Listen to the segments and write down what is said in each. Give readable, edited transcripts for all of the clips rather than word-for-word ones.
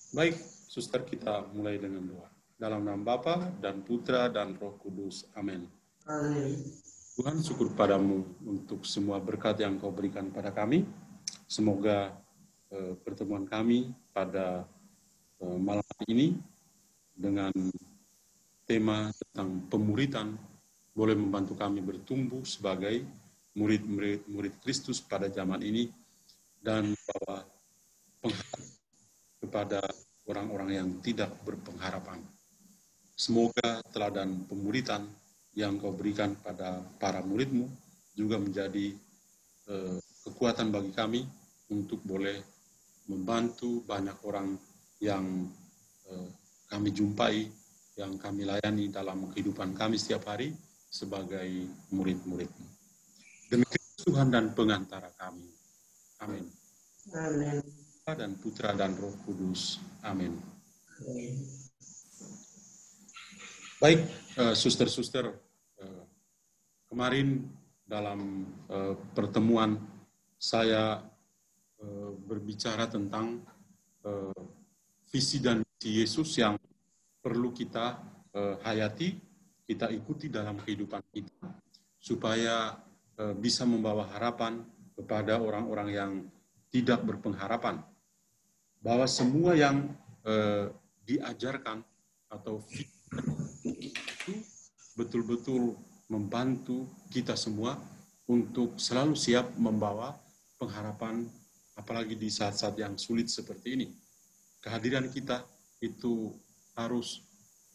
Baik, suster, kita mulai dengan doa. Dalam nama Bapa dan Putra dan Roh Kudus. Amin. Amin. Tuhan, syukur padamu untuk semua berkat yang kau berikan pada kami. Semoga pertemuan kami pada malam ini dengan tema tentang pemuritan boleh membantu kami bertumbuh sebagai murid Kristus pada zaman ini dan bawa pengharapan kepada orang-orang yang tidak berpengharapan. Semoga teladan pemuritan yang kau berikan pada para muridmu juga menjadi kekuatan bagi kami untuk boleh membantu banyak orang yang kami jumpai, yang kami layani dalam kehidupan kami setiap hari sebagai murid-muridmu. Demi Kristus Tuhan dan pengantara kami. Amin. Amin. Dan Putra dan Roh Kudus. Amin. Amin. Baik, suster-suster, kemarin dalam pertemuan saya berbicara tentang visi dan misi Yesus yang perlu kita hayati, kita ikuti dalam kehidupan kita, supaya bisa membawa harapan kepada orang-orang yang tidak berpengharapan. Bahwa semua yang diajarkan atau itu betul-betul membantu kita semua untuk selalu siap membawa pengharapan, apalagi di saat-saat yang sulit seperti ini. Kehadiran kita itu harus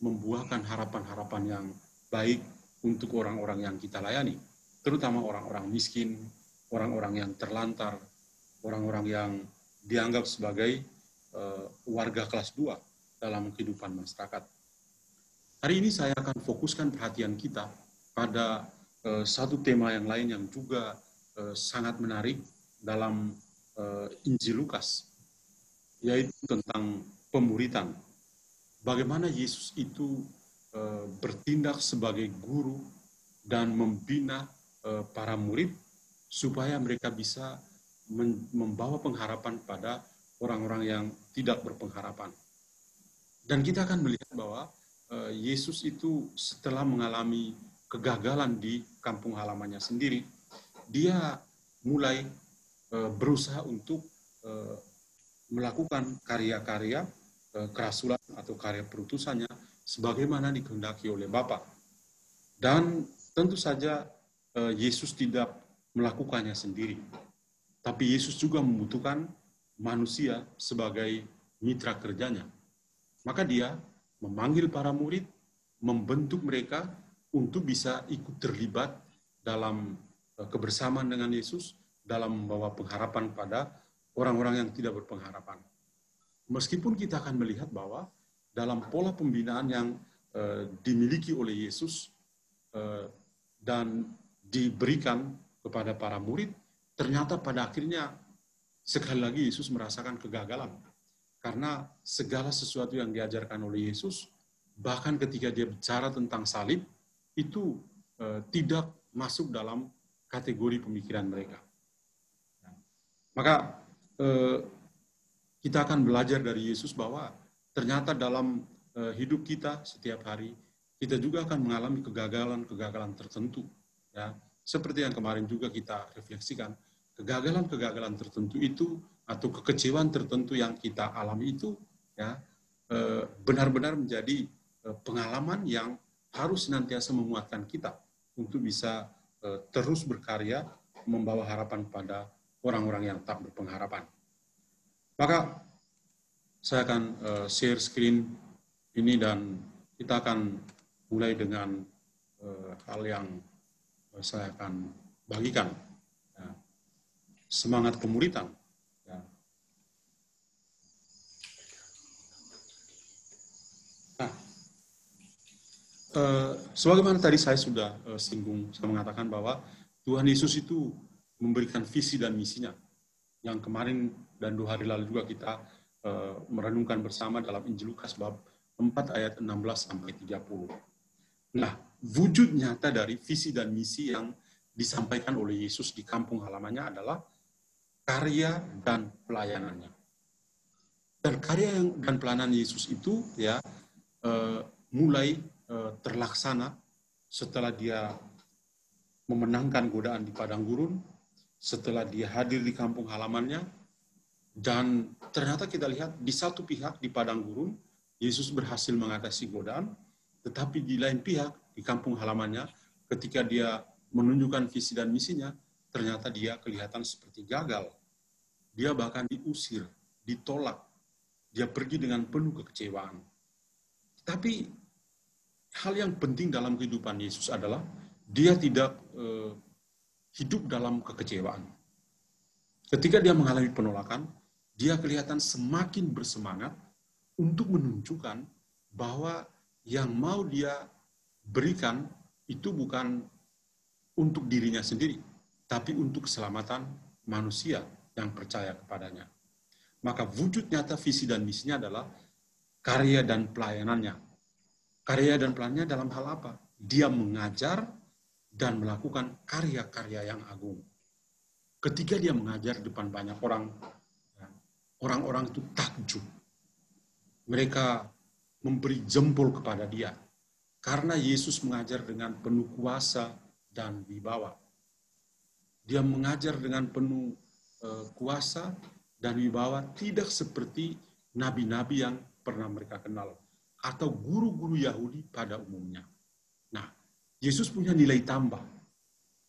membuahkan harapan-harapan yang baik untuk orang-orang yang kita layani, terutama orang-orang miskin, orang-orang yang terlantar, orang-orang yang dianggap sebagai warga kelas 2 dalam kehidupan masyarakat. Hari ini saya akan fokuskan perhatian kita pada satu tema yang lain yang juga sangat menarik dalam Injil Lukas, yaitu tentang pemuritan. Bagaimana Yesus itu bertindak sebagai guru dan membina para murid supaya mereka bisa membawa pengharapan pada orang-orang yang tidak berpengharapan. Dan kita akan melihat bahwa Yesus itu setelah mengalami kegagalan di kampung halamannya sendiri, dia mulai berusaha untuk melakukan karya-karya kerasulan atau karya perutusannya sebagaimana dikehendaki oleh Bapa. Dan tentu saja Yesus tidak melakukannya sendiri, tapi Yesus juga membutuhkan manusia sebagai mitra kerjanya. Maka dia memanggil para murid, membentuk mereka untuk bisa ikut terlibat dalam kebersamaan dengan Yesus dalam membawa pengharapan pada orang-orang yang tidak berpengharapan. Meskipun kita akan melihat bahwa dalam pola pembinaan yang dimiliki oleh Yesus dan diberikan kepada para murid, ternyata pada akhirnya sekali lagi Yesus merasakan kegagalan. Karena segala sesuatu yang diajarkan oleh Yesus, bahkan ketika dia bicara tentang salib, itu tidak masuk dalam kategori pemikiran mereka. Maka kita akan belajar dari Yesus bahwa ternyata dalam hidup kita setiap hari, kita juga akan mengalami kegagalan-kegagalan tertentu. Ya, seperti yang kemarin juga kita refleksikan, kegagalan-kegagalan tertentu itu atau kekecewaan tertentu yang kita alami itu ya benar-benar menjadi pengalaman yang harus senantiasa menguatkan kita untuk bisa terus berkarya membawa harapan pada orang-orang yang tak berpengharapan. Maka saya akan share screen ini dan kita akan mulai dengan hal yang saya akan bagikan. Ya. Semangat pemuritan. Ya. Nah, sebagaimana tadi saya sudah singgung, saya mengatakan bahwa Tuhan Yesus itu memberikan visi dan misinya. Yang kemarin dan 2 hari lalu juga kita merenungkan bersama dalam Injil Lukas bab 4 ayat 16 sampai 30. Nah, wujud nyata dari visi dan misi yang disampaikan oleh Yesus di kampung halamannya adalah karya dan pelayanannya. Dan karya dan pelayanan Yesus itu ya mulai terlaksana setelah dia memenangkan godaan di padang gurun, setelah dia hadir di kampung halamannya, dan ternyata kita lihat di satu pihak di padang gurun, Yesus berhasil mengatasi godaan, tetapi di lain pihak di kampung halamannya, ketika dia menunjukkan visi dan misinya, ternyata dia kelihatan seperti gagal. Dia bahkan diusir, ditolak, dia pergi dengan penuh kekecewaan. Tapi hal yang penting dalam kehidupan Yesus adalah dia tidak hidup dalam kekecewaan. Ketika dia mengalami penolakan, dia kelihatan semakin bersemangat untuk menunjukkan bahwa yang mau dia berikan itu bukan untuk dirinya sendiri, tapi untuk keselamatan manusia yang percaya kepadanya. Maka wujud nyata visi dan misinya adalah karya dan pelayanannya. Karya dan pelayanannya dalam hal apa? Dia mengajar dan melakukan karya-karya yang agung. Ketika dia mengajar di depan banyak orang, orang-orang itu takjub. Mereka memberi jempol kepada dia. Karena Yesus mengajar dengan penuh kuasa dan wibawa. Dia mengajar dengan penuh kuasa dan wibawa, tidak seperti nabi-nabi yang pernah mereka kenal, atau guru-guru Yahudi pada umumnya. Nah, Yesus punya nilai tambah.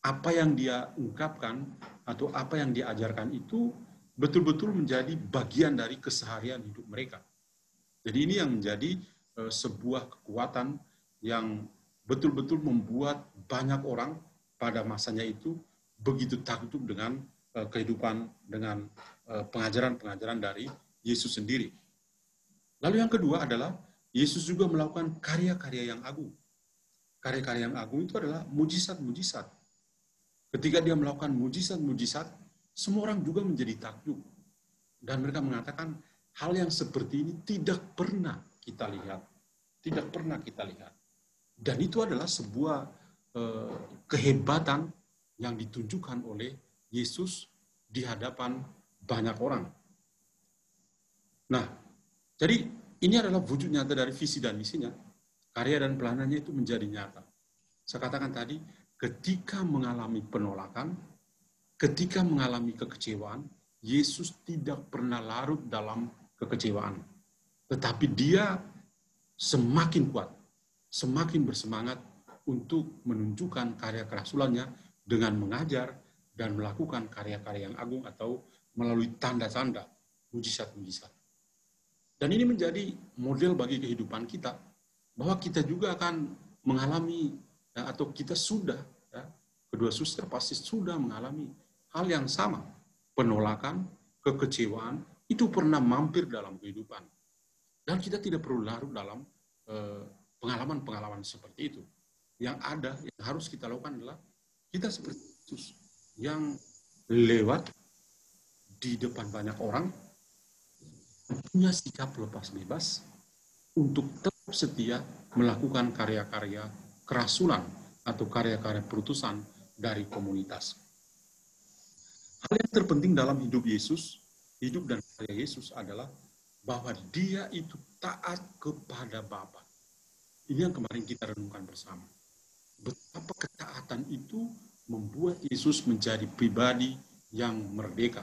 Apa yang dia ungkapkan atau apa yang diajarkan itu betul-betul menjadi bagian dari keseharian hidup mereka. Jadi ini yang menjadi sebuah kekuatan yang betul-betul membuat banyak orang pada masanya itu begitu takjub dengan kehidupan, dengan pengajaran-pengajaran dari Yesus sendiri. Lalu yang kedua adalah Yesus juga melakukan karya-karya yang agung. Karya-karya yang agung itu adalah mujizat-mujizat. Ketika dia melakukan mujizat-mujizat, semua orang juga menjadi takjub. Dan mereka mengatakan, hal yang seperti ini tidak pernah kita lihat. Tidak pernah kita lihat. Dan itu adalah sebuah kehebatan yang ditunjukkan oleh Yesus di hadapan banyak orang. Nah, jadi ini adalah wujud nyata dari visi dan misinya. Karya dan pelanannya itu menjadi nyata. Saya katakan tadi, ketika mengalami penolakan, ketika mengalami kekecewaan, Yesus tidak pernah larut dalam kekecewaan. Tetapi dia semakin kuat, semakin bersemangat untuk menunjukkan karya kerasulannya dengan mengajar dan melakukan karya-karya yang agung atau melalui tanda-tanda, mujizat-mujizat. Dan ini menjadi model bagi kehidupan kita, bahwa kita juga akan mengalami, atau kita sudah, kedua suster pasti sudah mengalami hal yang sama. Penolakan, kekecewaan, itu pernah mampir dalam kehidupan. Dan kita tidak perlu larut dalam pengalaman-pengalaman seperti itu. Yang ada, yang harus kita lakukan adalah kita seperti Yesus yang lewat di depan banyak orang, punya sikap lepas bebas untuk tetap setia melakukan karya-karya kerasulan atau karya-karya perutusan dari komunitas. Hal yang terpenting dalam hidup Yesus, hidup dan karya Yesus adalah bahwa dia itu taat kepada Bapa. Ini yang kemarin kita renungkan bersama. Betapa ketaatan itu membuat Yesus menjadi pribadi yang merdeka.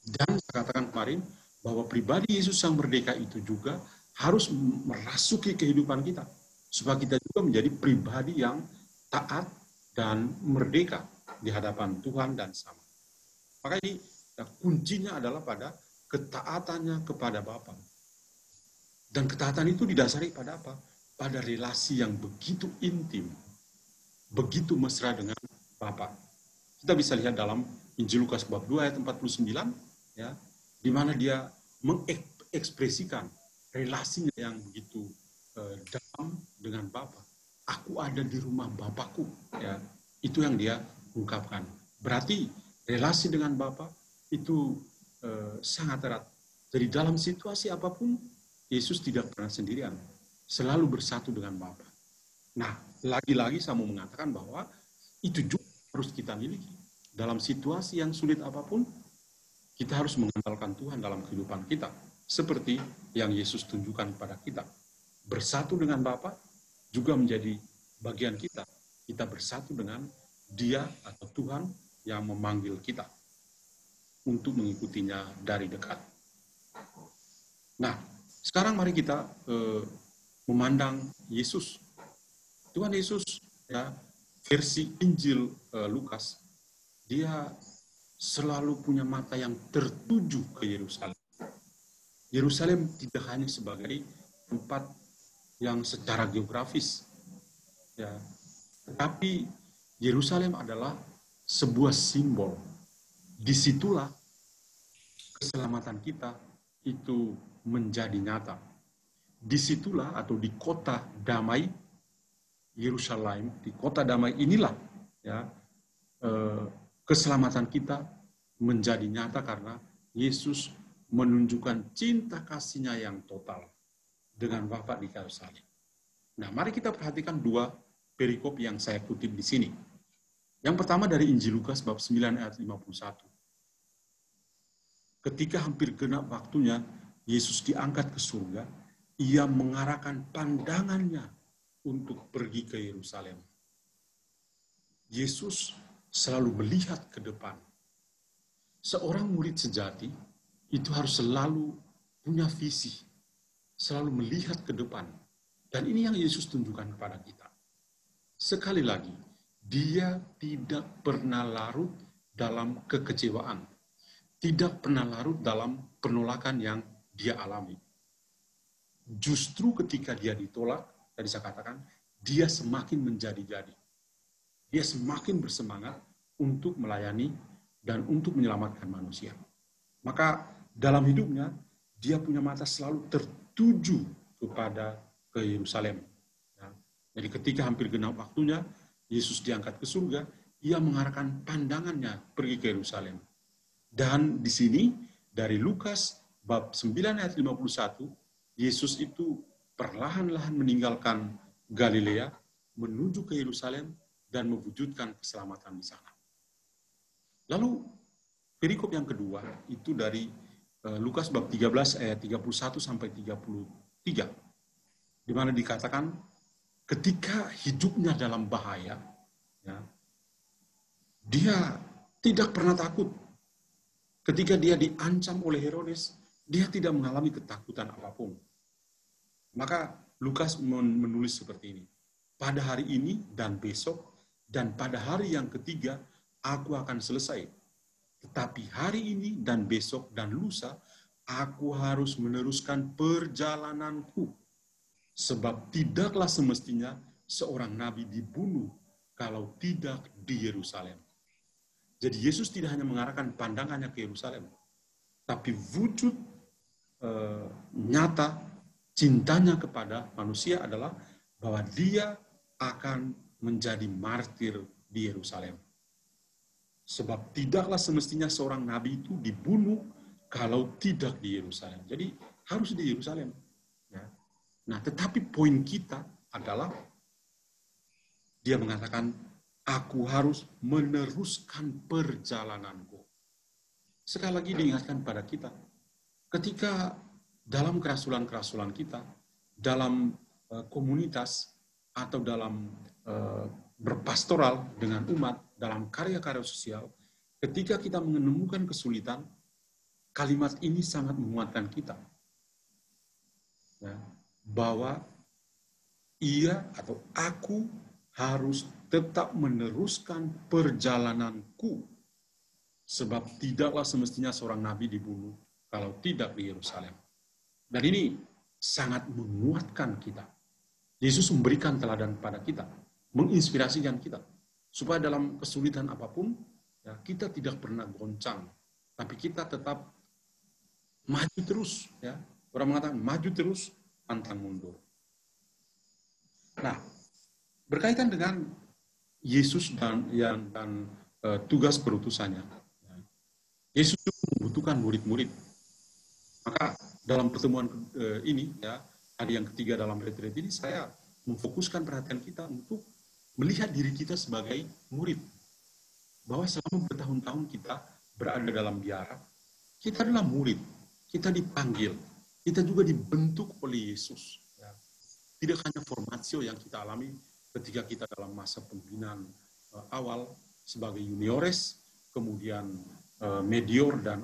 Dan saya katakan kemarin bahwa pribadi Yesus yang merdeka itu juga harus merasuki kehidupan kita. Supaya kita juga menjadi pribadi yang taat dan merdeka di hadapan Tuhan dan sama. Maka ini kuncinya adalah pada ketaatannya kepada Bapa. Dan ketaatan itu didasari pada apa? Pada relasi yang begitu intim, begitu mesra dengan Bapa. Kita bisa lihat dalam Injil Lukas bab 2 ayat 49, ya, di mana dia mengekspresikan relasinya yang begitu dalam dengan Bapa. Aku ada di rumah Bapakku, ya. Itu yang dia ungkapkan. Berarti relasi dengan Bapa itu sangat erat. Jadi dalam situasi apapun, Yesus tidak pernah sendirian, selalu bersatu dengan Bapa. Nah, lagi-lagi saya mau mengatakan bahwa itu juga harus kita miliki. Dalam situasi yang sulit apapun, kita harus mengandalkan Tuhan dalam kehidupan kita. Seperti yang Yesus tunjukkan kepada kita. Bersatu dengan Bapa juga menjadi bagian kita. Kita bersatu dengan Dia atau Tuhan yang memanggil kita untuk mengikutinya dari dekat. Nah, sekarang mari kita memandang Yesus. Tuhan Yesus, ya, versi Injil Lukas, dia selalu punya mata yang tertuju ke Yerusalem. Yerusalem tidak hanya sebagai tempat yang secara geografis, ya, tetapi Yerusalem adalah sebuah simbol. Disitulah keselamatan kita itu menjadi nyata. Disitulah atau di kota damai Yerusalem, di kota damai inilah, ya, keselamatan kita menjadi nyata karena Yesus menunjukkan cinta kasih-Nya yang total dengan Bapa di kayu salib. Nah, mari kita perhatikan dua perikop yang saya kutip di sini. Yang pertama dari Injil Lukas bab 9 ayat 51. Ketika hampir genap waktunya Yesus diangkat ke surga, ia mengarahkan pandangannya untuk pergi ke Yerusalem. Yesus selalu melihat ke depan. Seorang murid sejati itu harus selalu punya visi, selalu melihat ke depan. Dan ini yang Yesus tunjukkan kepada kita. Sekali lagi, dia tidak pernah larut dalam kekecewaan, tidak pernah larut dalam penolakan yang dia alami. Justru ketika dia ditolak, tadi saya katakan, dia semakin menjadi-jadi. Dia semakin bersemangat untuk melayani dan untuk menyelamatkan manusia. Maka dalam hidupnya, dia punya mata selalu tertuju kepada ke Yerusalem. Ya. Jadi ketika hampir genap waktunya, Yesus diangkat ke surga, ia mengarahkan pandangannya pergi ke Yerusalem. Dan di sini, dari Lukas bab 9 ayat 51, Yesus itu perlahan-lahan meninggalkan Galilea, menuju ke Yerusalem, dan mewujudkan keselamatan di sana. Lalu, perikop yang kedua, itu dari Lukas bab 13 ayat 31 sampai 33, di mana dikatakan ketika hidupnya dalam bahaya, ya, dia tidak pernah takut. Ketika dia diancam oleh Herodes, dia tidak mengalami ketakutan apapun. Maka Lukas menulis seperti ini. Pada hari ini dan besok, dan pada hari yang ketiga, aku akan selesai. Tetapi hari ini dan besok dan lusa, aku harus meneruskan perjalananku. Sebab tidaklah semestinya seorang nabi dibunuh kalau tidak di Yerusalem. Jadi Yesus tidak hanya mengarahkan pandangannya ke Yerusalem, tapi wujud nyata cintanya kepada manusia adalah bahwa dia akan menjadi martir di Yerusalem. Sebab tidaklah semestinya seorang nabi itu dibunuh kalau tidak di Yerusalem. Jadi harus di Yerusalem. Ya. Nah, tetapi poin kita adalah dia mengatakan, aku harus meneruskan perjalananku. Sekali lagi diingatkan pada kita, ketika dalam kerasulan-kerasulan kita, dalam komunitas, atau dalam berpastoral dengan umat, dalam karya-karya sosial, ketika kita menemukan kesulitan, kalimat ini sangat menguatkan kita. Ya, bahwa ia atau aku harus tetap meneruskan perjalananku, sebab tidaklah semestinya seorang nabi dibunuh kalau tidak di Yerusalem. Dan ini sangat menguatkan kita. Yesus memberikan teladan kepada kita, menginspirasikan kita, supaya dalam kesulitan apapun, ya, kita tidak pernah goncang, tapi kita tetap maju terus. Ya. Orang mengatakan maju terus, pantang mundur. Nah, berkaitan dengan Yesus dan tugas perutusannya, Yesus membutuhkan murid-murid. Maka dalam pertemuan ini, ya, hari yang ketiga dalam retreat ini, saya memfokuskan perhatian kita untuk melihat diri kita sebagai murid. Bahwa selama bertahun-tahun kita berada dalam biara, Kita adalah murid, kita dipanggil, kita juga dibentuk oleh Yesus. Ya. Tidak hanya formatio yang kita alami ketika kita dalam masa pembinaan awal sebagai juniores, kemudian medior dan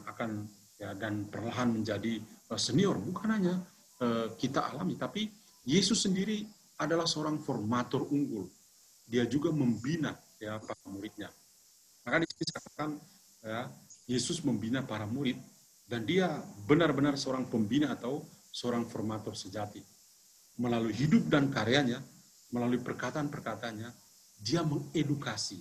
dan perlahan menjadi senior. Bukan hanya kita alami, tapi Yesus sendiri adalah seorang formator unggul. Dia juga membina ya para muridnya. Maka di sini saya katakan ya, Yesus membina para murid dan dia benar-benar seorang pembina atau seorang formator sejati. Melalui hidup dan karyanya, melalui perkataan-perkataannya, dia mengedukasi,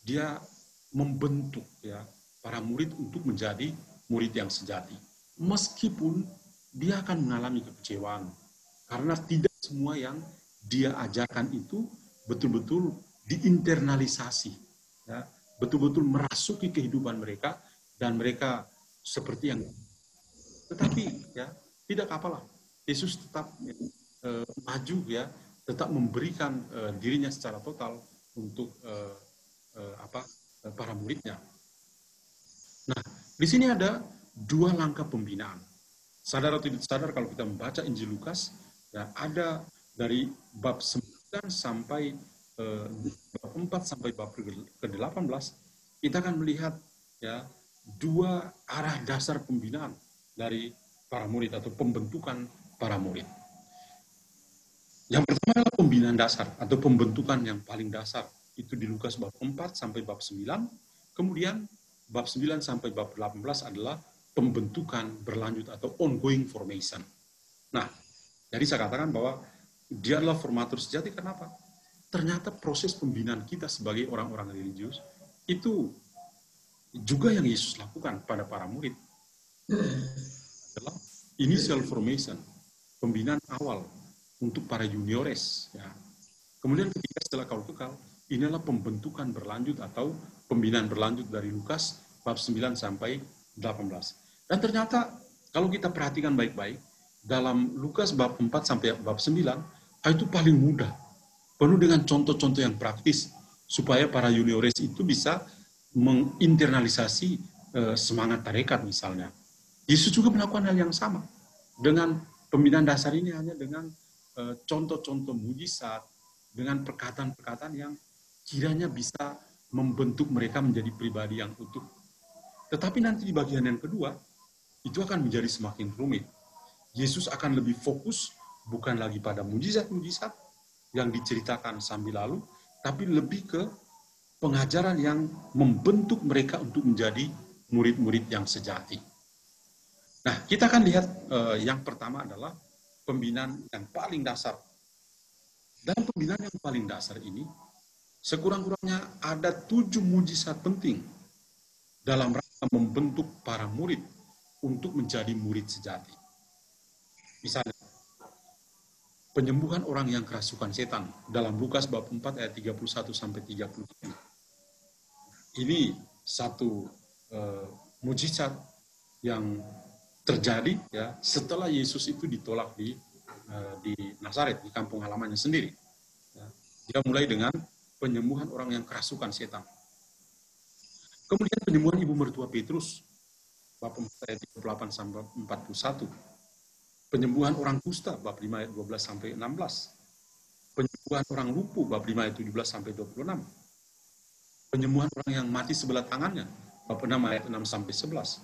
dia membentuk ya para murid untuk menjadi murid yang sejati. Meskipun dia akan mengalami kekecewaan, karena tidak semua yang dia ajarkan itu betul-betul diinternalisasi, ya, betul-betul merasuki kehidupan mereka dan mereka seperti yang. Tetapi ya tidak apalah, Yesus tetap maju ya, tetap memberikan dirinya secara total untuk para muridnya. Nah, di sini ada dua langkah pembinaan. Sadar atau tidak sadar kalau kita membaca Injil Lukas, ya, ada dari bab 9 sampai bab 4 sampai bab ke-18, kita akan melihat ya dua arah dasar pembinaan dari para murid atau pembentukan para murid. Yang pertama adalah pembinaan dasar atau pembentukan yang paling dasar. Itu di Lukas bab 4 sampai bab 9. Kemudian bab 9 sampai bab 18 adalah pembentukan berlanjut atau ongoing formation. Nah, jadi saya katakan bahwa dia adalah formator sejati. Kenapa? Ternyata proses pembinaan kita sebagai orang-orang religius itu juga yang Yesus lakukan pada para murid. Adalah initial formation, pembinaan awal untuk para juniores. Ya. Kemudian ketika setelah kaul kekal, inilah pembentukan berlanjut atau pembinaan berlanjut dari Lukas bab 9 sampai 18. Dan ternyata kalau kita perhatikan baik-baik, dalam Lukas bab 4 sampai bab 9, itu paling mudah. Penuh dengan contoh-contoh yang praktis, supaya para juniores itu bisa menginternalisasi semangat tarekat misalnya. Yesus juga melakukan hal yang sama. Dengan pembinaan dasar ini hanya dengan contoh-contoh mujizat, dengan perkataan-perkataan yang kiranya bisa membentuk mereka menjadi pribadi yang utuh. Tetapi nanti di bagian yang kedua, itu akan menjadi semakin rumit. Yesus akan lebih fokus bukan lagi pada mujizat-mujizat yang diceritakan sambil lalu, tapi lebih ke pengajaran yang membentuk mereka untuk menjadi murid-murid yang sejati. Nah, kita akan lihat yang pertama adalah pembinaan yang paling dasar. Dalam pembinaan yang paling dasar ini, sekurang-kurangnya ada 7 mujizat penting dalam rangka membentuk para murid untuk menjadi murid sejati. Misalnya, penyembuhan orang yang kerasukan setan dalam Lukas bab 4 ayat 31 sampai 37. Ini satu mujizat yang terjadi ya setelah Yesus itu ditolak di Nazaret, di kampung halamannya sendiri. Ya, dia mulai dengan penyembuhan orang yang kerasukan setan. Kemudian penyembuhan ibu mertua Petrus bab 4 ayat 38 sampai 41. Penyembuhan orang kusta bab 5 ayat 12 sampai 16. Penyembuhan orang lumpuh bab 5 ayat 17 sampai 26. Penyembuhan orang yang mati sebelah tangannya bab 6 ayat 6 sampai 11.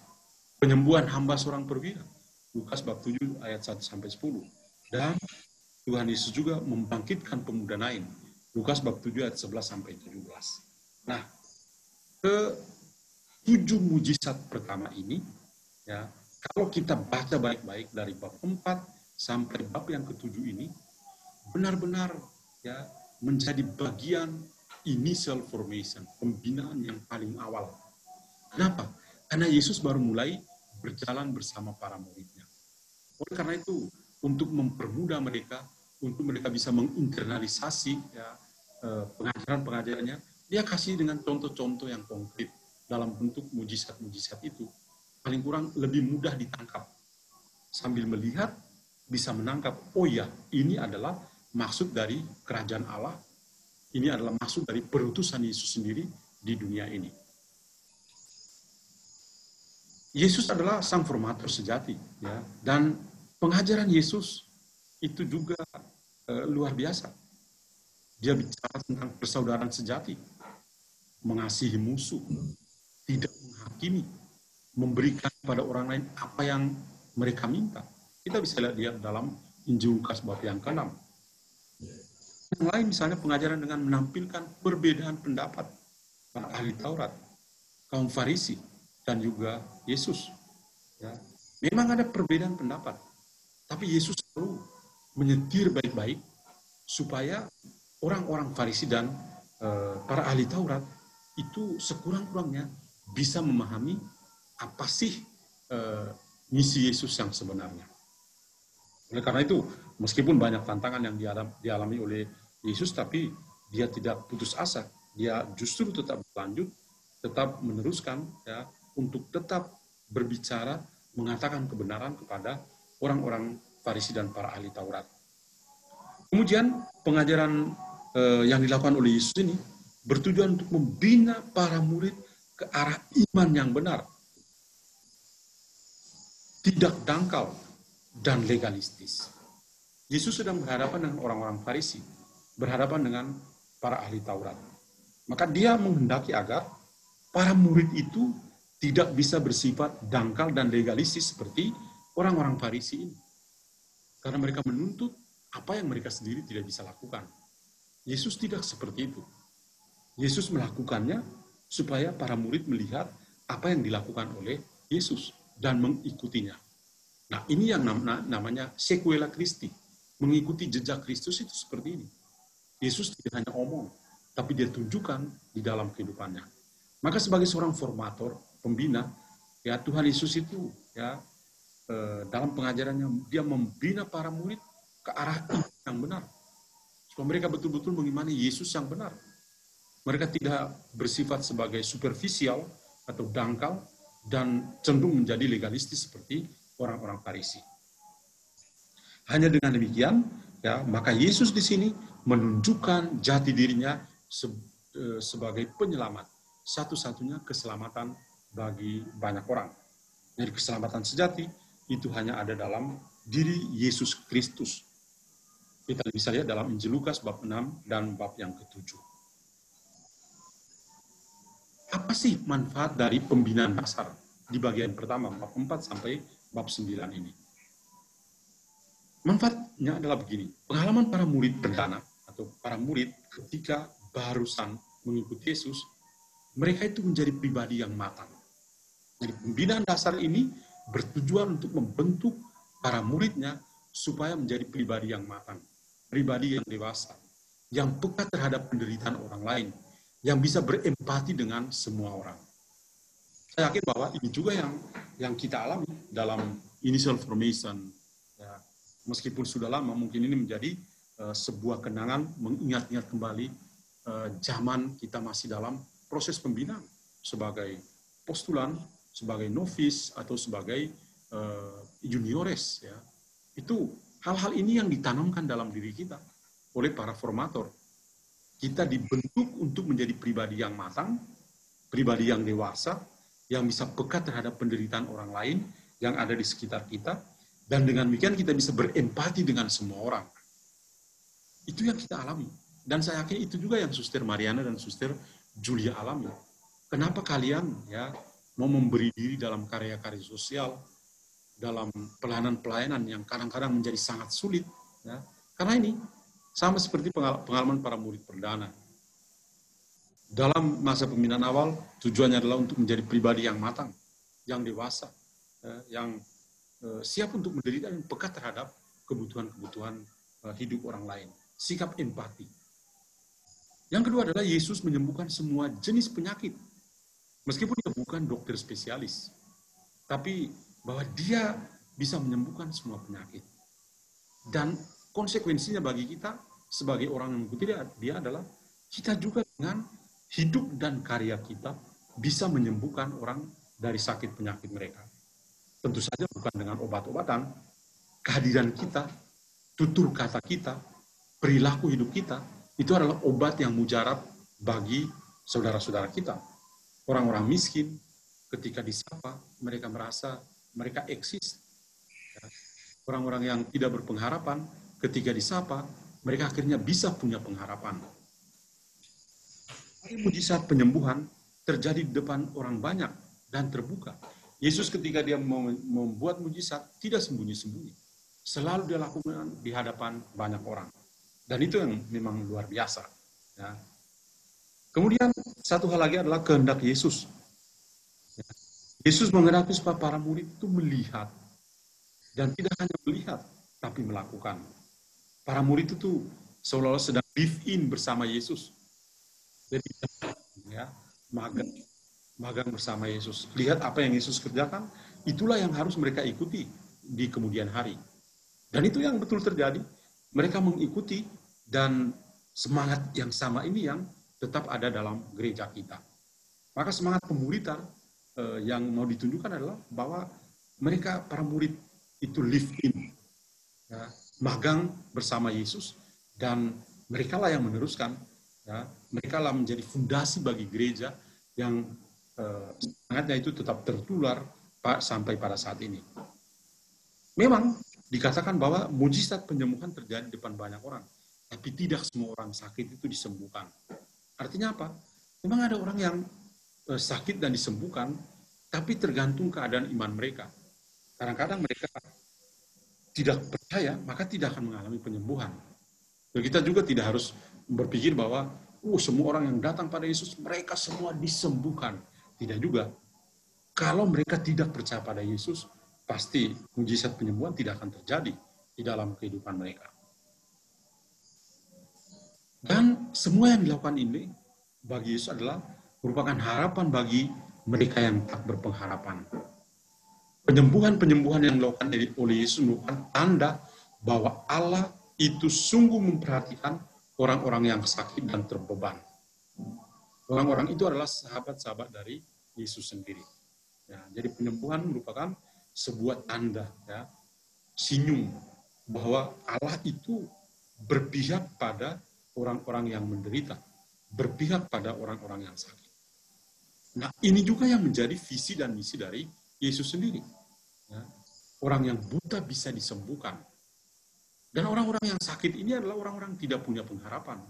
Penyembuhan hamba seorang perwira Lukas bab 7 ayat 1 sampai 10. Dan Tuhan Yesus juga membangkitkan pemuda Nain Lukas bab 7 ayat 11 sampai 17. Nah, ke-7 mujizat pertama ini ya, kalau kita baca baik-baik dari bab 4 sampai bab yang ke-7 ini, benar-benar ya menjadi bagian initial formation, pembinaan yang paling awal. Kenapa? Karena Yesus baru mulai berjalan bersama para muridnya. Oleh karena itu, untuk mempermudah mereka, untuk mereka bisa menginternalisasi ya, pengajaran-pengajarannya, dia kasih dengan contoh-contoh yang konkret dalam bentuk mujizat-mujizat itu. Paling kurang lebih mudah ditangkap. Sambil melihat, bisa menangkap, oh ya, ini adalah maksud dari kerajaan Allah, ini adalah maksud dari perutusan Yesus sendiri di dunia ini. Yesus adalah sang formator sejati, ya, dan pengajaran Yesus itu juga luar biasa. Dia bicara tentang persaudaraan sejati, mengasihi musuh, tidak menghakimi, memberikan pada orang lain apa yang mereka minta. Kita bisa lihat dalam Injil Lukas bab yang ke-6. Yang lain misalnya pengajaran dengan menampilkan perbedaan pendapat para ahli Taurat, kaum Farisi, dan juga Yesus. Ya. Memang ada perbedaan pendapat, tapi Yesus selalu menyetir baik-baik supaya orang-orang Farisi dan para ahli Taurat itu sekurang-kurangnya bisa memahami apa sih misi Yesus yang sebenarnya. Oleh karena itu, meskipun banyak tantangan yang dialami oleh Yesus, tapi dia tidak putus asa. Dia justru tetap berlanjut, tetap meneruskan, ya, untuk tetap berbicara, mengatakan kebenaran kepada orang-orang Farisi dan para ahli Taurat. Kemudian pengajaran yang dilakukan oleh Yesus ini bertujuan untuk membina para murid ke arah iman yang benar, tidak dangkal dan legalistis. Yesus sedang berhadapan dengan orang-orang Farisi, berhadapan dengan para ahli Taurat. Maka dia menghendaki agar para murid itu tidak bisa bersifat dangkal dan legalistis seperti orang-orang Farisi ini. Karena mereka menuntut apa yang mereka sendiri tidak bisa lakukan. Yesus tidak seperti itu. Yesus melakukannya supaya para murid melihat apa yang dilakukan oleh Yesus dan mengikutinya. Nah, ini yang namanya sequela Christi. Mengikuti jejak Kristus itu seperti ini. Yesus tidak hanya omong, tapi dia tunjukkan di dalam kehidupannya. Maka sebagai seorang formator, pembina, ya Tuhan Yesus itu, ya, dalam pengajarannya dia membina para murid ke arah yang benar. Supaya mereka betul-betul mengimani Yesus yang benar. Mereka tidak bersifat sebagai superficial atau dangkal dan cenderung menjadi legalistis seperti orang-orang Farisi. Hanya dengan demikian, ya, maka Yesus di sini menunjukkan jati dirinya sebagai penyelamat, satu-satunya keselamatan bagi banyak orang. Jadi keselamatan sejati itu hanya ada dalam diri Yesus Kristus. Kita bisa lihat dalam Injil Lukas bab 6 dan bab yang ke-7. Apa sih manfaat dari pembinaan dasar di bagian pertama, bab 4 sampai bab 9 ini? Manfaatnya adalah begini, pengalaman para murid perdana atau para murid ketika barusan mengikuti Yesus, mereka itu menjadi pribadi yang matang. Jadi pembinaan dasar ini bertujuan untuk membentuk para muridnya supaya menjadi pribadi yang matang, pribadi yang dewasa, yang peka terhadap penderitaan orang lain, yang bisa berempati dengan semua orang. Saya yakin bahwa ini juga yang kita alami dalam initial formation. Ya, meskipun sudah lama, mungkin ini menjadi sebuah kenangan, mengingat-ingat kembali zaman kita masih dalam proses pembinaan sebagai postulan, sebagai novice atau sebagai juniores. Ya. Itu hal-hal ini yang ditanamkan dalam diri kita oleh para formator. Kita dibentuk untuk menjadi pribadi yang matang, pribadi yang dewasa, yang bisa peka terhadap penderitaan orang lain yang ada di sekitar kita, dan dengan demikian kita bisa berempati dengan semua orang. Itu yang kita alami. Dan saya yakin itu juga yang Suster Mariana dan Suster Julia alami. Kenapa kalian, ya, mau memberi diri dalam karya-karya sosial, dalam pelayanan-pelayanan yang kadang-kadang menjadi sangat sulit, ya? Karena ini sama seperti pengalaman para murid perdana. Dalam masa pembinaan awal, tujuannya adalah untuk menjadi pribadi yang matang, yang dewasa, yang siap untuk menderita dan peka terhadap kebutuhan-kebutuhan hidup orang lain. Sikap empati. Yang kedua adalah Yesus menyembuhkan semua jenis penyakit. Meskipun dia bukan dokter spesialis, tapi bahwa dia bisa menyembuhkan semua penyakit. Dan konsekuensinya bagi kita sebagai orang yang mengikuti dia adalah kita juga dengan hidup dan karya kita bisa menyembuhkan orang dari sakit penyakit mereka. Tentu saja bukan dengan obat-obatan, kehadiran kita, tutur kata kita, perilaku hidup kita, itu adalah obat yang mujarab bagi saudara-saudara kita. Orang-orang miskin, ketika disapa, mereka merasa mereka eksis. Ya. Orang-orang yang tidak berpengharapan, ketika disapa, mereka akhirnya bisa punya pengharapan. Mujizat penyembuhan terjadi di depan orang banyak dan terbuka. Yesus ketika dia membuat mujizat tidak sembunyi-sembunyi. Selalu dia lakukan di hadapan banyak orang. Dan itu yang memang luar biasa. Ya. Kemudian satu hal lagi adalah kehendak Yesus. Ya. Yesus menghendaki supaya para murid itu melihat. Dan tidak hanya melihat, tapi melakukan. Para murid itu seolah-olah sedang live in bersama Yesus. Jadi ya, magang bersama Yesus. Lihat apa yang Yesus kerjakan, itulah yang harus mereka ikuti di kemudian hari. Dan itu yang betul terjadi. Mereka mengikuti dan semangat yang sama ini yang tetap ada dalam gereja kita. Maka semangat pemuridan yang mau ditunjukkan adalah bahwa mereka, para murid itu live in. Ya, magang bersama Yesus dan mereka lah yang meneruskan. Ya, mereka lah menjadi fondasi bagi gereja yang semangatnya itu tetap tertular sampai pada saat ini. Memang dikatakan bahwa mujizat penyembuhan terjadi di depan banyak orang, tapi tidak semua orang sakit itu disembuhkan. Artinya apa? Memang ada orang yang sakit dan disembuhkan, tapi tergantung keadaan iman mereka. Kadang-kadang mereka tidak percaya, maka tidak akan mengalami penyembuhan. Dan kita juga tidak harus berpikir bahwa semua orang yang datang pada Yesus, mereka semua disembuhkan. Tidak juga. Kalau mereka tidak percaya pada Yesus, pasti mujizat penyembuhan tidak akan terjadi di dalam kehidupan mereka. Dan semua yang dilakukan ini bagi Yesus adalah merupakan harapan bagi mereka yang tak berpengharapan. Penyembuhan-penyembuhan yang dilakukan oleh Yesus merupakan tanda bahwa Allah itu sungguh memperhatikan orang-orang yang sakit dan terbeban. Orang-orang itu adalah sahabat-sahabat dari Yesus sendiri. Ya, jadi penyembuhan merupakan sebuah tanda, ya, sinyum bahwa Allah itu berpihak pada orang-orang yang menderita, berpihak pada orang-orang yang sakit. Nah, ini juga yang menjadi visi dan misi dari Yesus sendiri. Ya, orang yang buta bisa disembuhkan. Dan orang-orang yang sakit ini adalah orang-orang tidak punya pengharapan.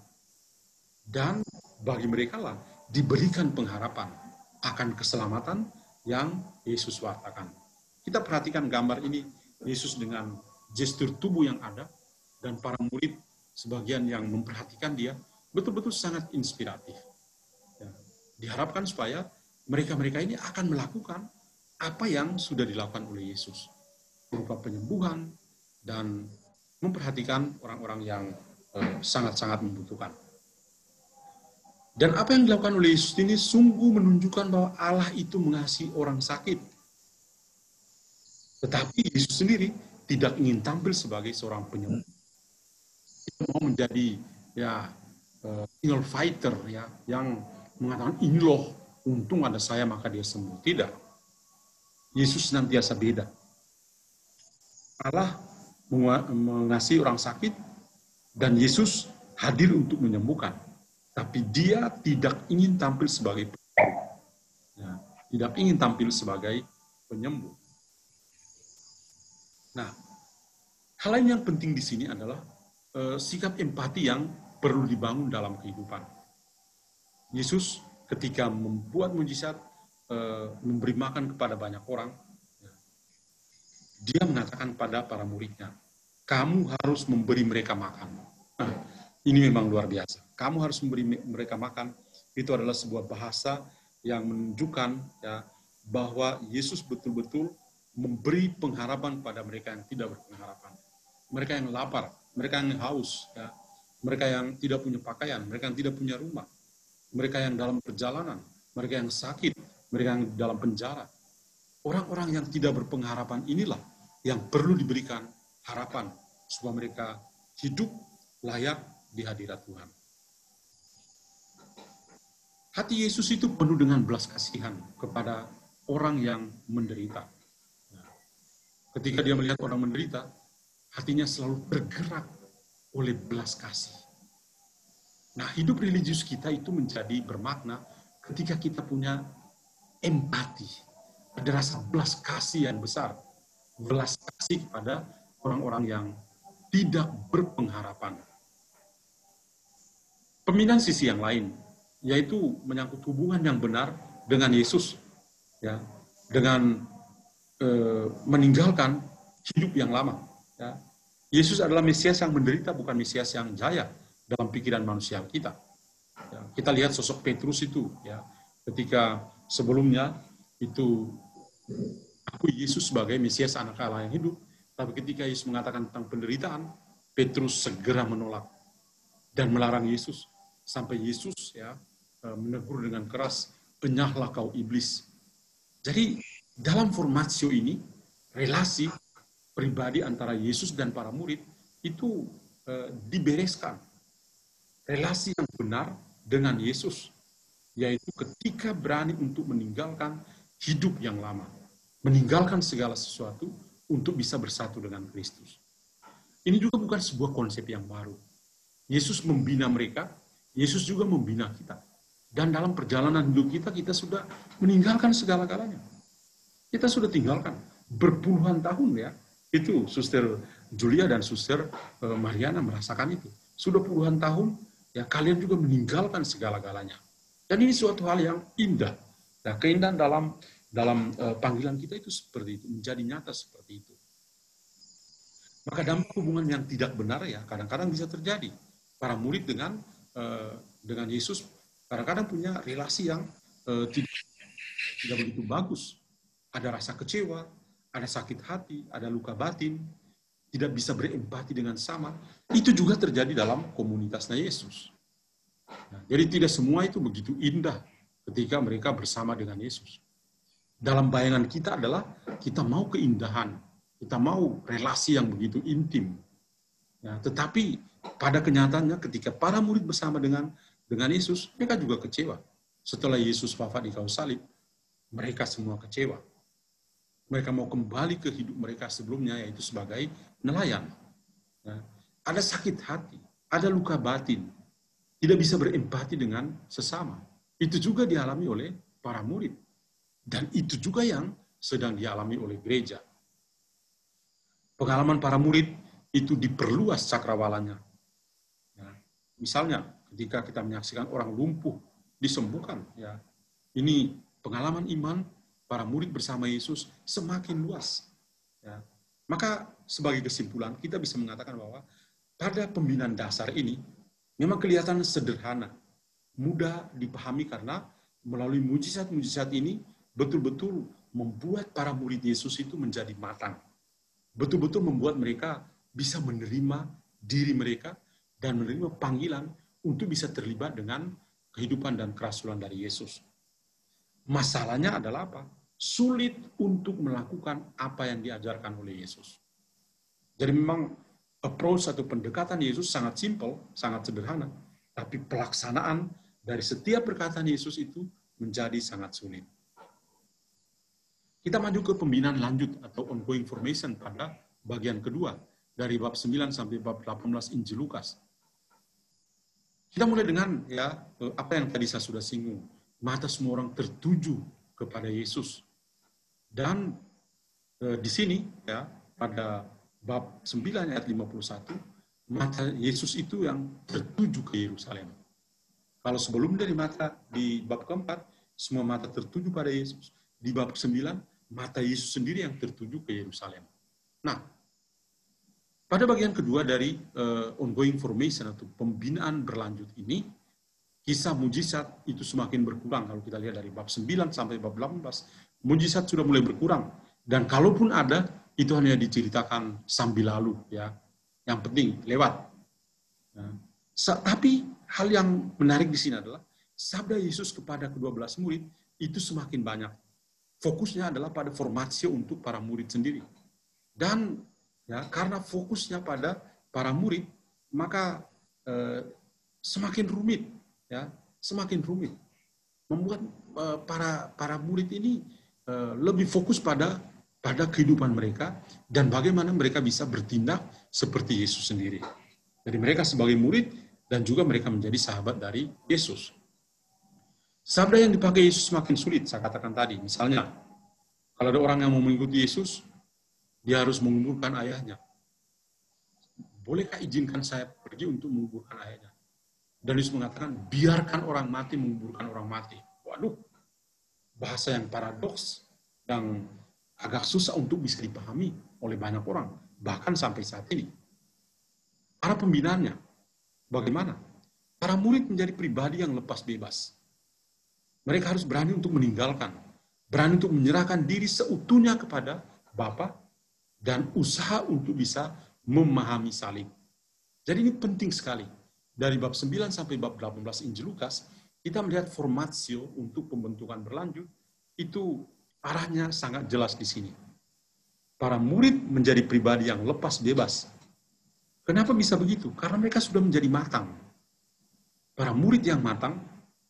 Dan bagi mereka lah diberikan pengharapan akan keselamatan yang Yesus wartakan. Kita perhatikan gambar ini, Yesus dengan gestur tubuh yang ada, dan para murid sebagian yang memperhatikan dia, betul-betul sangat inspiratif. Ya, diharapkan supaya mereka-mereka ini akan melakukan apa yang sudah dilakukan oleh Yesus, berupa penyembuhan dan memperhatikan orang-orang yang sangat-sangat membutuhkan. Dan apa yang dilakukan oleh Yesus ini sungguh menunjukkan bahwa Allah itu mengasihi orang sakit. Tetapi Yesus sendiri tidak ingin tampil sebagai seorang penyembuh. Dia mau menjadi single fighter, ya, yang mengatakan ini loh, untung ada saya maka dia sembuh. Tidak. Yesus senantiasa beda. Allah mengasihi orang sakit dan Yesus hadir untuk menyembuhkan. Tapi dia tidak ingin tampil sebagai penyembuh. Ya, tidak ingin tampil sebagai penyembuh. Nah, hal lain yang penting di sini adalah sikap empati yang perlu dibangun dalam kehidupan. Yesus ketika membuat mujizat, memberi makan kepada banyak orang, dia mengatakan pada para muridnya, kamu harus memberi mereka makan. Nah, ini memang luar biasa. Kamu harus memberi mereka makan. Itu adalah sebuah bahasa yang menunjukkan, ya, bahwa Yesus betul-betul memberi pengharapan pada mereka yang tidak berpengharapan. Mereka yang lapar, mereka yang haus, ya, mereka yang tidak punya pakaian, mereka yang tidak punya rumah, mereka yang dalam perjalanan, mereka yang sakit, mereka yang dalam penjara. Orang-orang yang tidak berpengharapan inilah yang perlu diberikan harapan supaya mereka hidup layak di hadirat Tuhan. Hati Yesus itu penuh dengan belas kasihan kepada orang yang menderita. Ketika dia melihat orang menderita, hatinya selalu bergerak oleh belas kasih. Nah, hidup religius kita itu menjadi bermakna ketika kita punya empati. Ada rasa belas kasih yang besar. Belas kasih kepada orang-orang yang tidak berpengharapan. Pemindahan sisi yang lain, yaitu menyangkut hubungan yang benar dengan Yesus, ya, dengan meninggalkan hidup yang lama. Ya. Yesus adalah Mesias yang menderita, bukan Mesias yang jaya dalam pikiran manusia kita. Ya, kita lihat sosok Petrus itu, ya, ketika sebelumnya itu aku Yesus sebagai Mesias anak Allah yang hidup, tapi ketika Yesus mengatakan tentang penderitaan, Petrus segera menolak dan melarang Yesus sampai Yesus, ya, menegur dengan keras, "Enyahlah kau iblis." Jadi dalam formatio ini, relasi pribadi antara Yesus dan para murid itu dibereskan. Relasi yang benar dengan Yesus, yaitu ketika berani untuk meninggalkan hidup yang lama, meninggalkan segala sesuatu untuk bisa bersatu dengan Kristus. Ini juga bukan sebuah konsep yang baru. Yesus membina mereka, Yesus juga membina kita. Dan dalam perjalanan hidup kita, kita sudah meninggalkan segala-galanya. Kita sudah tinggalkan berpuluhan tahun, ya. Itu Suster Julia dan Suster Mariana merasakan itu. Sudah puluhan tahun, ya, kalian juga meninggalkan segala-galanya. Dan ini suatu hal yang indah. Nah, keindahan dalam panggilan kita itu seperti itu, menjadi nyata seperti itu. Maka dampak hubungan yang tidak benar, ya, kadang-kadang bisa terjadi. Para murid dengan Yesus kadang-kadang punya relasi yang tidak begitu bagus. Ada rasa kecewa, ada sakit hati, ada luka batin, tidak bisa berempati dengan sama. Itu juga terjadi dalam komunitasnya Yesus. Nah, jadi tidak semua itu begitu indah ketika mereka bersama dengan Yesus. Dalam bayangan kita adalah kita mau keindahan, kita mau relasi yang begitu intim. Ya, tetapi pada kenyataannya ketika para murid bersama dengan Yesus, mereka juga kecewa. Setelah Yesus wafat di kayu salib, mereka semua kecewa. Mereka mau kembali ke hidup mereka sebelumnya, yaitu sebagai nelayan. Ya, ada sakit hati, ada luka batin, tidak bisa berempati dengan sesama. Itu juga dialami oleh para murid. Dan itu juga yang sedang dialami oleh gereja. Pengalaman para murid itu diperluas cakrawalanya. Ya, misalnya, ketika kita menyaksikan orang lumpuh disembuhkan, ya, ini pengalaman iman para murid bersama Yesus semakin luas. Ya. Maka sebagai kesimpulan kita bisa mengatakan bahwa pada pembinaan dasar ini memang kelihatan sederhana, mudah dipahami karena melalui mujizat-mujizat ini betul-betul membuat para murid Yesus itu menjadi matang. Betul-betul membuat mereka bisa menerima diri mereka dan menerima panggilan untuk bisa terlibat dengan kehidupan dan kerasulan dari Yesus. Masalahnya adalah apa? Sulit untuk melakukan apa yang diajarkan oleh Yesus. Jadi memang approach atau pendekatan Yesus sangat simple, sangat sederhana, tapi pelaksanaan dari setiap perkataan Yesus itu menjadi sangat sulit. Kita maju ke pembinaan lanjut atau ongoing formation pada bagian kedua dari bab 9 sampai bab 18 Injil Lukas. Kita mulai dengan, ya, apa yang tadi saya sudah singgung. Mata semua orang tertuju kepada Yesus. Dan di sini, ya, pada bab 9 ayat 51, mata Yesus itu yang tertuju ke Yerusalem. Kalau sebelum dari mata di bab keempat, semua mata tertuju pada Yesus. Di bab 9, mata Yesus sendiri yang tertuju ke Yerusalem. Nah, pada bagian kedua dari ongoing formation atau pembinaan berlanjut ini, kisah mujizat itu semakin berkurang. Kalau kita lihat dari bab 9 sampai bab 18, mujizat sudah mulai berkurang. Dan kalaupun ada, itu hanya diceritakan sambil lalu, ya. Yang penting lewat. Nah, tapi hal yang menarik di sini adalah sabda Yesus kepada ke-12 murid itu semakin banyak. Fokusnya adalah pada formatio untuk para murid sendiri. Dan, ya, karena fokusnya pada para murid, maka semakin rumit, ya, semakin rumit. Membuat para murid ini lebih fokus pada kehidupan mereka dan bagaimana mereka bisa bertindak seperti Yesus sendiri. Jadi mereka sebagai murid dan juga mereka menjadi sahabat dari Yesus. Sabda yang dipakai Yesus semakin sulit, saya katakan tadi. Misalnya, Kalau ada orang yang mau mengikuti Yesus, dia harus menguburkan ayahnya. Bolehkah izinkan saya pergi untuk menguburkan ayahnya? Dan Yesus mengatakan, biarkan orang mati menguburkan orang mati. Waduh, bahasa yang paradoks, yang agak susah untuk bisa dipahami oleh banyak orang, bahkan sampai saat ini. Para pembinaannya, bagaimana? Para murid menjadi pribadi yang lepas bebas. Mereka harus berani untuk meninggalkan, berani untuk menyerahkan diri seutuhnya kepada Bapa, dan usaha untuk bisa memahami salib. Jadi ini penting sekali. Dari bab 9 sampai bab 18 Injil Lukas, kita melihat formatio untuk pembentukan berlanjut, itu arahnya sangat jelas di sini. Para murid menjadi pribadi yang lepas bebas. Kenapa bisa begitu? Karena mereka sudah menjadi matang. Para murid yang matang,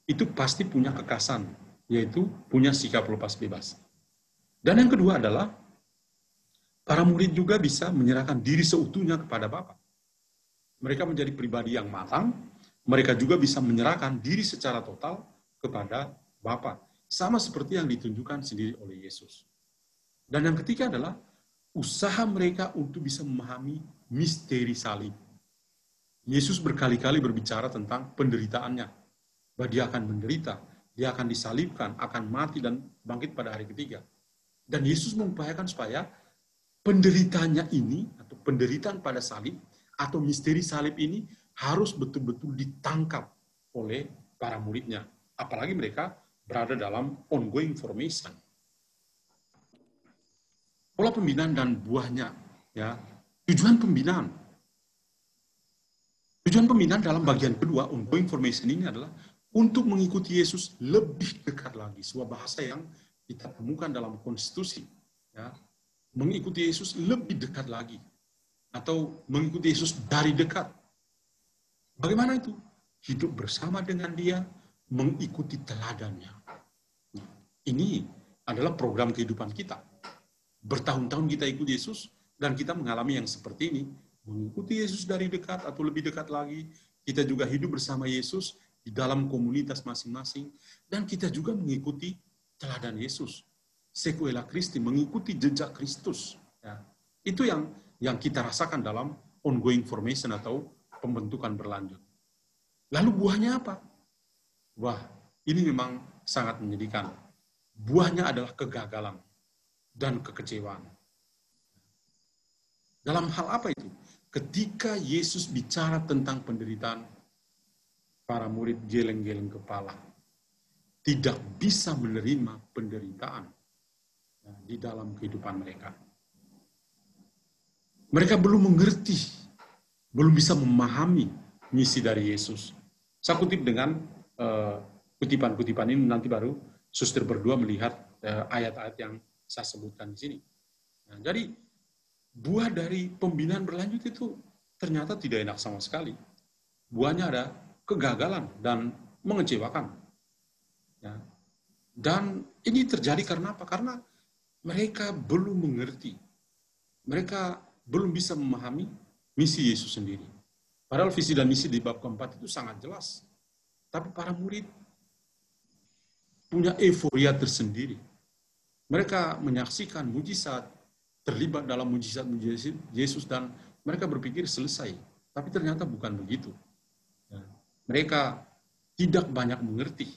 itu pasti punya kekasan, yaitu punya sikap lepas bebas. Dan yang kedua adalah, para murid juga bisa menyerahkan diri seutuhnya kepada Bapa. Mereka menjadi pribadi yang matang, mereka juga bisa menyerahkan diri secara total kepada Bapa. Sama seperti yang ditunjukkan sendiri oleh Yesus. Dan yang ketiga adalah, usaha mereka untuk bisa memahami misteri salib. Yesus berkali-kali berbicara tentang penderitaannya. Bahwa dia akan menderita, dia akan disalibkan, akan mati dan bangkit pada hari ketiga. Dan Yesus mengupayakan supaya penderitaannya ini, atau penderitaan pada salib, atau misteri salib ini harus betul-betul ditangkap oleh para muridnya. Apalagi mereka berada dalam ongoing formation. Pola pembinaan dan buahnya, ya. Tujuan pembinaan dalam bagian kedua, ongoing formation ini adalah untuk mengikuti Yesus lebih dekat lagi. Sebuah bahasa yang kita temukan dalam konstitusi, ya. Mengikuti Yesus lebih dekat lagi, atau mengikuti Yesus dari dekat. Bagaimana itu? Hidup bersama dengan Dia, mengikuti teladannya. Ini adalah program kehidupan kita. Bertahun-tahun kita ikut Yesus, dan kita mengalami yang seperti ini. Mengikuti Yesus dari dekat atau lebih dekat lagi. Kita juga hidup bersama Yesus di dalam komunitas masing-masing. Dan kita juga mengikuti teladan Yesus. Sequela Christi, mengikuti jejak Kristus. Ya. Itu yang kita rasakan dalam ongoing formation atau pembentukan berlanjut. Lalu buahnya apa? Wah, ini memang sangat menyedihkan. Buahnya adalah kegagalan dan kekecewaan. Dalam hal apa itu? Ketika Yesus bicara tentang penderitaan, para murid geleng-geleng kepala. Tidak bisa menerima penderitaan di dalam kehidupan mereka. Mereka belum mengerti, belum bisa memahami misi dari Yesus. Saya kutip dengan kutipan-kutipan ini, nanti baru suster berdua melihat ayat-ayat yang saya sebutkan di sini. Nah, jadi buah dari pembinaan berlanjut itu ternyata tidak enak sama sekali. Buahnya ada kegagalan dan mengecewakan. Ya. Dan ini terjadi karena apa? Karena mereka belum mengerti. Mereka belum bisa memahami misi Yesus sendiri. Padahal visi dan misi di bab keempat itu sangat jelas. Tapi para murid punya euforia tersendiri. Mereka menyaksikan mujizat, terlibat dalam mujizat-mujizat Yesus, dan mereka berpikir selesai. Tapi ternyata bukan begitu. Ya. Mereka tidak banyak mengerti,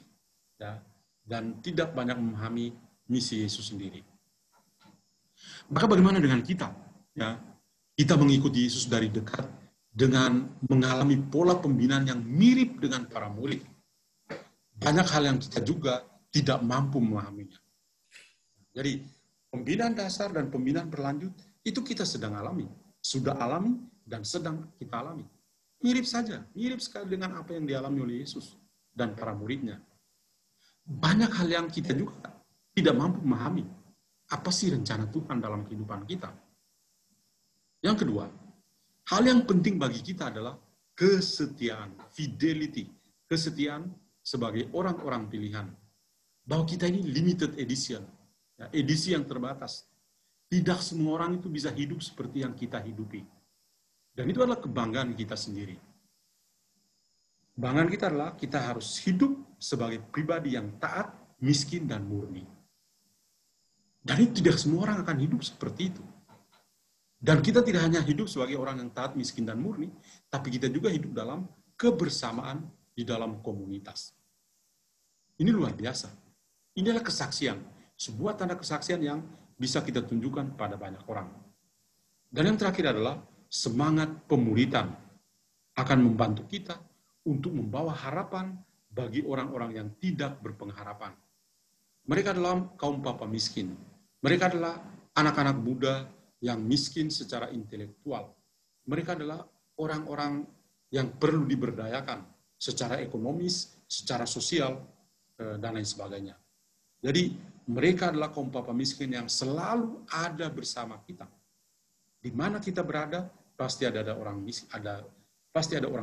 ya, dan tidak banyak memahami misi Yesus sendiri. Maka bagaimana dengan kita? Ya, kita mengikuti Yesus dari dekat dengan mengalami pola pembinaan yang mirip dengan para murid. Banyak hal yang kita juga tidak mampu memahaminya. Jadi, pembinaan dasar dan pembinaan berlanjut itu kita sedang alami. Sudah alami dan sedang kita alami. Mirip saja, mirip sekali dengan apa yang dialami oleh Yesus dan para muridnya. Banyak hal yang kita juga tidak mampu memahami. Apa sih rencana Tuhan dalam kehidupan kita? Yang kedua, hal yang penting bagi kita adalah kesetiaan, fidelity, kesetiaan sebagai orang-orang pilihan. Bahwa kita ini limited edition, ya, edisi yang terbatas. Tidak semua orang itu bisa hidup seperti yang kita hidupi. Dan itu adalah kebanggaan kita sendiri. Kebanggaan kita adalah kita harus hidup sebagai pribadi yang taat, miskin, dan murni. Dan itu tidak semua orang akan hidup seperti itu. Dan kita tidak hanya hidup sebagai orang yang taat, miskin, dan murni, tapi kita juga hidup dalam kebersamaan di dalam komunitas. Ini luar biasa. Inilah kesaksian. Sebuah tanda kesaksian yang bisa kita tunjukkan pada banyak orang. Dan yang terakhir adalah semangat pemuridan akan membantu kita untuk membawa harapan bagi orang-orang yang tidak berpengharapan. Mereka adalah kaum papa miskin. Mereka adalah anak-anak muda yang miskin secara intelektual. Mereka adalah orang-orang yang perlu diberdayakan secara ekonomis, secara sosial, dan lain sebagainya. Jadi mereka adalah kaum papa miskin yang selalu ada bersama kita. Di mana kita berada, pasti ada orang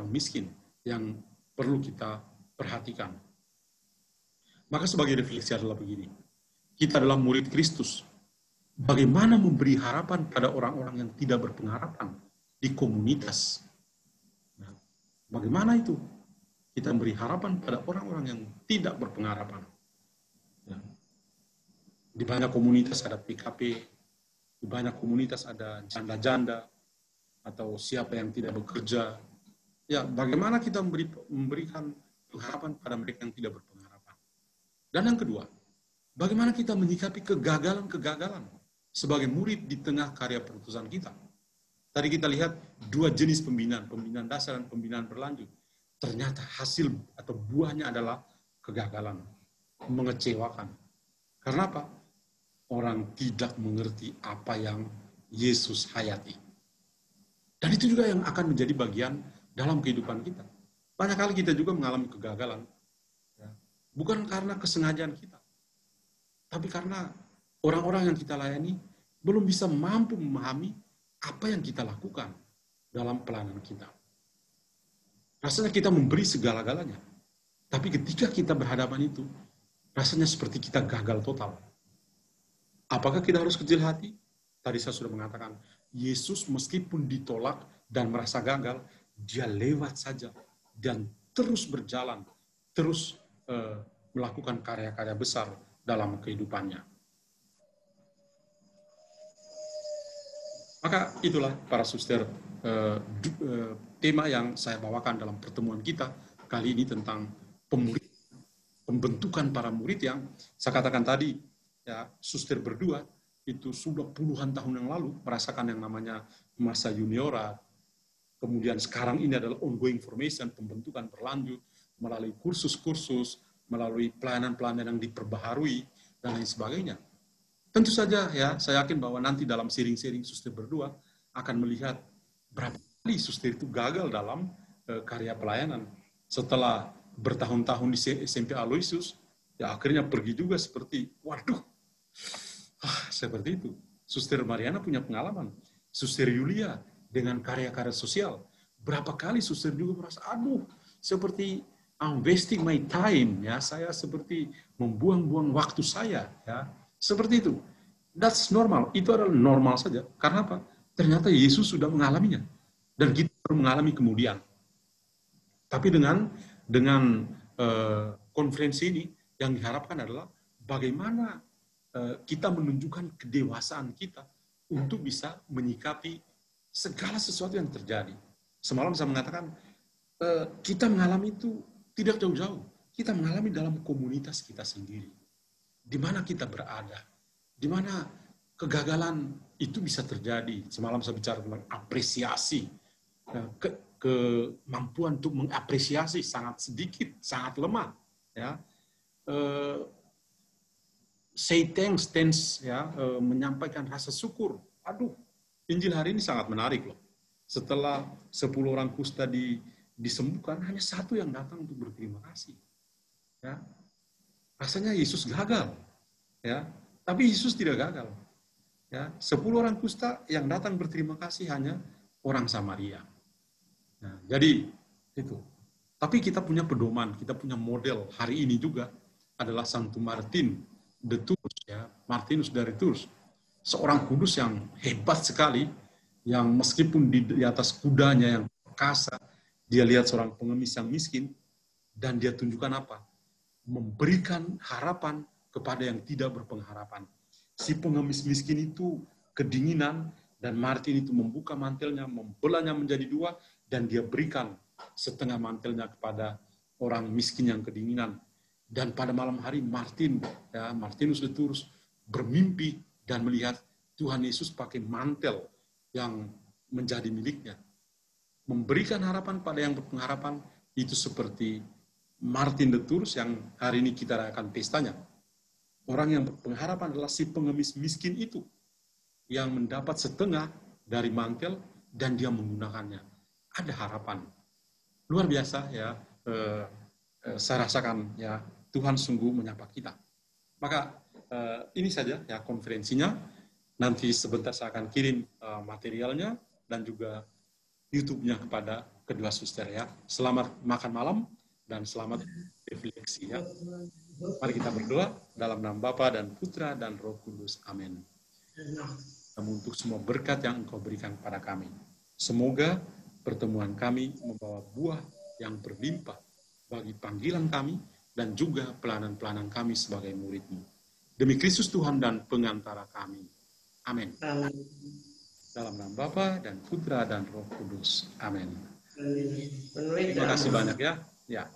miskin yang perlu kita perhatikan. Maka sebagai refleksi adalah begini. Kita adalah murid Kristus. Bagaimana memberi harapan pada orang-orang yang tidak berpengharapan di komunitas? Nah, bagaimana itu? Kita memberi harapan pada orang-orang yang tidak berpengharapan. Ya. Di banyak komunitas ada PKP, di banyak komunitas ada janda-janda, atau siapa yang tidak bekerja. Ya, bagaimana kita memberikan pengharapan pada mereka yang tidak berpengharapan? Dan yang kedua, bagaimana kita menyikapi kegagalan-kegagalan sebagai murid di tengah karya perutusan kita. Tadi kita lihat dua jenis pembinaan dasar dan pembinaan berlanjut. Ternyata hasil atau buahnya adalah kegagalan, mengecewakan. Karena apa? Orang tidak mengerti apa yang Yesus hayati. Dan itu juga yang akan menjadi bagian dalam kehidupan kita. Banyak kali kita juga mengalami kegagalan. Bukan karena kesengajaan kita, tapi karena orang-orang yang kita layani belum bisa mampu memahami apa yang kita lakukan dalam pelayanan kita. Rasanya kita memberi segala-galanya. Tapi ketika kita berhadapan itu, rasanya seperti kita gagal total. Apakah kita harus kecil hati? Tadi saya sudah mengatakan, Yesus meskipun ditolak dan merasa gagal, dia lewat saja dan terus berjalan, terus melakukan karya-karya besar dalam kehidupannya. Maka itulah para suster tema yang saya bawakan dalam pertemuan kita kali ini tentang pembentukan para murid yang saya katakan tadi, ya, suster berdua itu sudah puluhan tahun yang lalu merasakan yang namanya masa juniorat. Kemudian sekarang ini adalah ongoing formation, pembentukan berlanjut melalui kursus-kursus, melalui pelayanan-pelayanan yang diperbaharui dan lain sebagainya. Tentu saja ya, saya yakin bahwa nanti dalam sharing-sharing suster berdua akan melihat berapa kali suster itu gagal dalam karya pelayanan. Setelah bertahun-tahun di SMP Aloysius, ya akhirnya pergi juga seperti, waduh, seperti itu. Suster Mariana punya pengalaman. Suster Yulia dengan karya-karya sosial. Berapa kali suster juga merasa, aduh, seperti I'm wasting my time, ya, saya seperti membuang-buang waktu saya, ya. Seperti itu. That's normal. Itu adalah normal saja. Karena apa? Ternyata Yesus sudah mengalaminya. Dan kita baru mengalami kemudian. Tapi dengan konferensi ini, yang diharapkan adalah bagaimana kita menunjukkan kedewasaan kita untuk bisa menyikapi segala sesuatu yang terjadi. Semalam saya mengatakan, kita mengalami itu tidak jauh-jauh. Kita mengalami dalam komunitas kita sendiri. Di mana kita berada, di mana kegagalan itu bisa terjadi. Semalam saya bicara tentang apresiasi, kemampuan untuk mengapresiasi sangat sedikit, sangat lemah. Ya, say thanks, ya, menyampaikan rasa syukur. Aduh, Injil hari ini sangat menarik loh. Setelah 10 orang kusta disembuhkan, hanya satu yang datang untuk berterima kasih. Ya. Rasanya Yesus gagal, ya. Tapi Yesus tidak gagal. Ya, 10 orang kusta yang datang berterima kasih hanya orang Samaria. Nah, jadi itu. Tapi kita punya pedoman, kita punya model hari ini juga adalah Santo Martin de Tours, ya, Martinus dari Tours, seorang kudus yang hebat sekali, yang meskipun di atas kudanya yang perkasa, dia lihat seorang pengemis yang miskin dan dia tunjukkan apa? Memberikan harapan kepada yang tidak berpengharapan. Si pengemis miskin itu kedinginan, dan Martin itu membuka mantelnya, membelahnya menjadi dua, dan dia berikan setengah mantelnya kepada orang miskin yang kedinginan. Dan pada malam hari Martinus Leturus bermimpi dan melihat Tuhan Yesus pakai mantel yang menjadi miliknya. Memberikan harapan pada yang berpengharapan, itu seperti Martin Leturus yang hari ini kita rayakan pestanya. Orang yang berpengharapan adalah si pengemis miskin itu, yang mendapat setengah dari mantel dan dia menggunakannya. Ada harapan. Luar biasa ya, saya rasakan ya, Tuhan sungguh menyapa kita. Maka ini saja ya konferensinya. Nanti sebentar saya akan kirim materialnya dan juga YouTube-nya kepada kedua suster ya. Selamat makan malam dan selamat refleksi ya. Mari kita berdoa dalam nama Bapa dan Putra dan Roh Kudus. Amin. Untuk semua berkat yang Engkau berikan kepada kami. Semoga pertemuan kami membawa buah yang berlimpah bagi panggilan kami dan juga pelayanan-pelayanan kami sebagai murid-Mu. Demi Kristus Tuhan dan pengantara kami. Amin. Dalam nama Bapa dan Putra dan Roh Kudus. Amin. Terima kasih banyak ya. Ya.